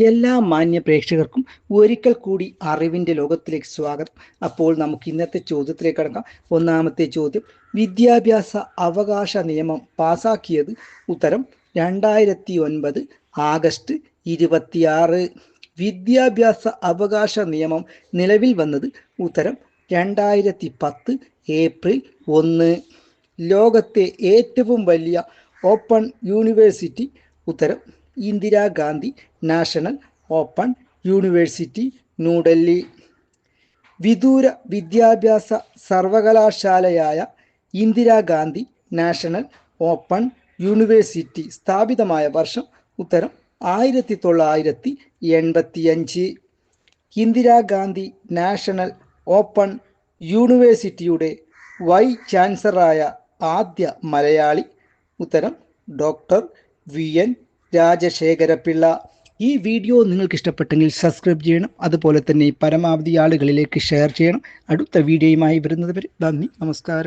എല്ലാ മാന്യ പ്രേക്ഷകർക്കും ഒരിക്കൽ കൂടി അറിവിൻ്റെ ലോകത്തിലേക്ക് സ്വാഗതം. അപ്പോൾ നമുക്ക് ഇന്നത്തെ ചോദ്യത്തിലേക്ക് കടക്കാം. ഒന്നാമത്തെ ചോദ്യം, വിദ്യാഭ്യാസ അവകാശ നിയമം പാസാക്കിയത്? ഉത്തരം 2009 ആഗസ്റ്റ് 26. വിദ്യാഭ്യാസ അവകാശ നിയമം നിലവിൽ വന്നത്? ഉത്തരം 2010 ഏപ്രിൽ 1. ലോകത്തെ ഏറ്റവും വലിയ ഓപ്പൺ യൂണിവേഴ്സിറ്റി? ഉത്തരം Indira Gandhi national open university, New Delhi. വിദൂര വിദ്യാഭ്യാസ സർവകലാശാലയായ ഇന്ദിരാഗാന്ധി നാഷണൽ ഓപ്പൺ യൂണിവേഴ്സിറ്റി സ്ഥാപിതമായ വർഷം? ഉത്തരം 1985. ഇന്ദിരാഗാന്ധി നാഷണൽ ഓപ്പൺ യൂണിവേഴ്സിറ്റിയുടെ വൈസ് ചാൻസലറായ ആദ്യ മലയാളി? ഉത്തരം ഡോക്ടർ VN രാജശേഖരപിള്ള. ഈ വീഡിയോ നിങ്ങൾക്ക് ഇഷ്ടപ്പെട്ടെങ്കിൽ സബ്സ്ക്രൈബ് ചെയ്യണം, അതുപോലെ തന്നെ പരമാവധി ആളുകളിലേക്ക് ഷെയർ ചെയ്യണം. അടുത്ത വീഡിയോയുമായി വരുന്നത് വരെ നന്ദി, നമസ്കാരം.